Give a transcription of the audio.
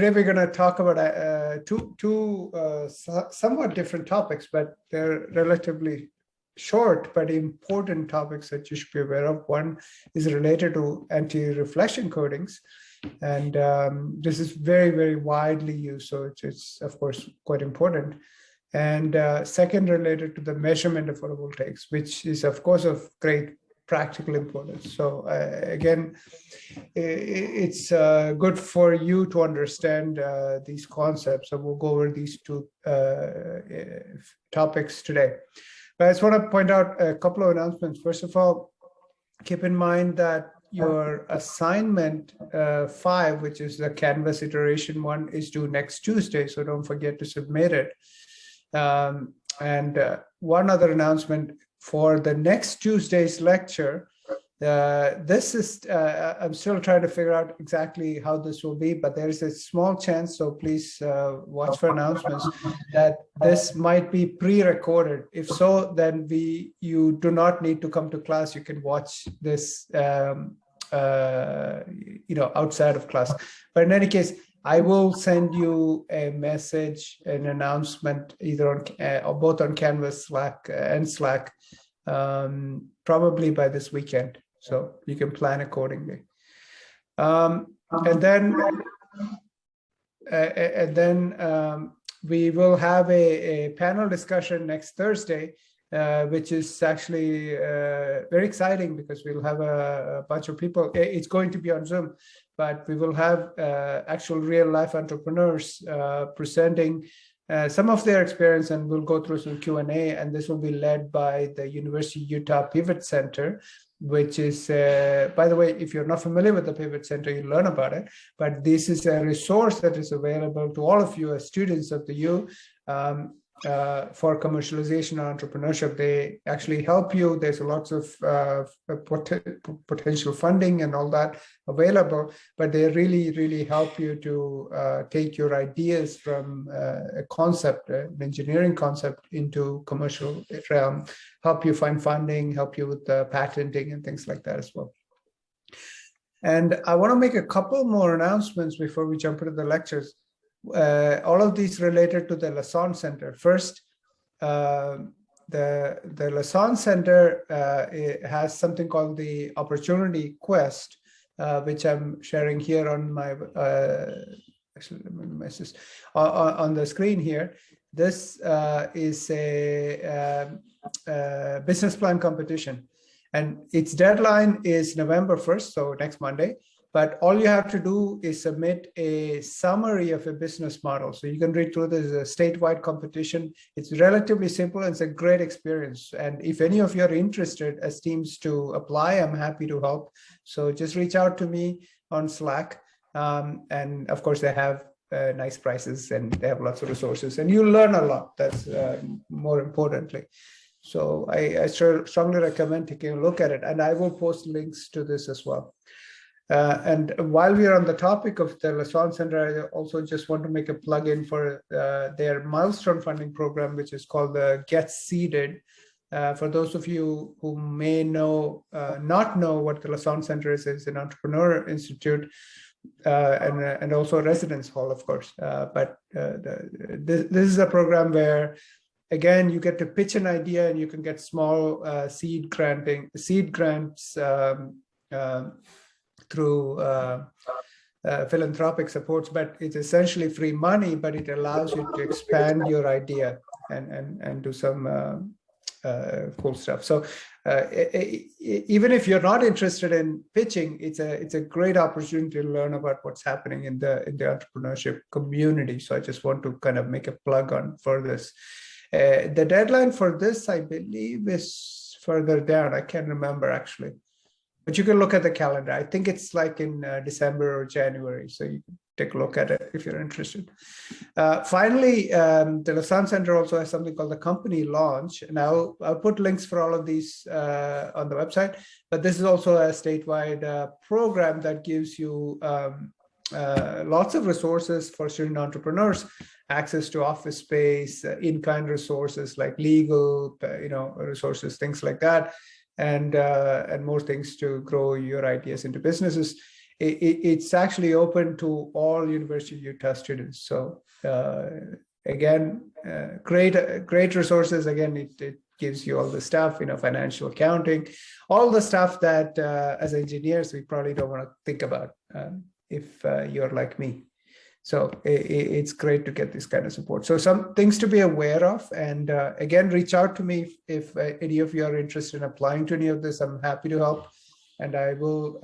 Today we're going to talk about two somewhat different topics, but they're relatively short but important topics that you should be aware of. One is related to anti-reflection coatings, and this is very, very widely used, so it's of course quite important. And second, related to the measurement of photovoltaics, which is of course of great practical importance. So again, it's good for you to understand these concepts. So we'll go over these two topics today. But I just want to point out a couple of announcements. First of all, keep in mind that your assignment 5, which is the Canvas iteration 1, is due next Tuesday. So don't forget to submit it. And one other announcement for the next Tuesday's lecture. This is, I'm still trying to figure out exactly how this will be, but there is a small chance, so please watch for announcements, that this might be pre-recorded. If so, then you do not need to come to class. You can watch this, outside of class. But in any case, I will send you a message, an announcement, either on or both on Canvas, Slack, and Slack, probably by this weekend. So you can plan accordingly. And then we will have a panel discussion next Thursday, which is actually very exciting because we'll have a bunch of people. It's going to be on Zoom, but we will have actual real-life entrepreneurs presenting some of their experience, and we'll go through some Q&A, and this will be led by the University of Utah Pivot Center, which is, by the way, if you're not familiar with the Pivot Center, you learn about it, but this is a resource that is available to all of you as students of the U for commercialization and entrepreneurship. They actually help you. There's lots of potential funding and all that available, but they really, really help you to take your ideas from a concept, an engineering concept, into commercial realm, help you find funding, help you with the patenting and things like that as well. And I want to make a couple more announcements before we jump into the lectures. All of these related to the Lassonde Center. First, the Lassonde Center has something called the Opportunity Quest, which I'm sharing here on my on the screen here. This is a business plan competition, and its deadline is November 1st, so next Monday. But all you have to do is submit a summary of a business model. So you can read through this. A statewide competition. It's relatively simple, and it's a great experience. And if any of you are interested as teams to apply, I'm happy to help. So just reach out to me on Slack. And of course, they have nice prices, and they have lots of resources. And you learn a lot. That's more importantly. So I strongly recommend taking a look at it. And I will post links to this as well. And while we are on the topic of the Lassonde Center, I also just want to make a plug-in for their milestone funding program, which is called the Get Seeded. For those of you who may not know what the Lassonde Center is, it's an entrepreneur institute and also a residence hall, of course. But this is a program where, again, you get to pitch an idea, and you can get small seed grants through philanthropic supports, but it's essentially free money, but it allows you to expand your idea and do some cool stuff. So even if you're not interested in pitching, it's a great opportunity to learn about what's happening in the entrepreneurship community. So I just want to kind of make a plug for this. The deadline for this, I believe, is further down. I can't remember actually. But you can look at the calendar. I think it's like in December or January. So you can take a look at it if you're interested. Finally, the Lassonde Center also has something called the company launch. And I'll put links for all of these on the website. But this is also a statewide program that gives you lots of resources for student entrepreneurs, access to office space, in-kind resources like legal, resources, things like that. And more things to grow your ideas into businesses. it's actually open to all University of Utah students. So again, great resources. Again, it gives you all the stuff, financial accounting, all the stuff that as engineers, we probably don't want to think about if you're like me. So it's great to get this kind of support. So some things to be aware of. And again, reach out to me if any of you are interested in applying to any of this. I'm happy to help. And I will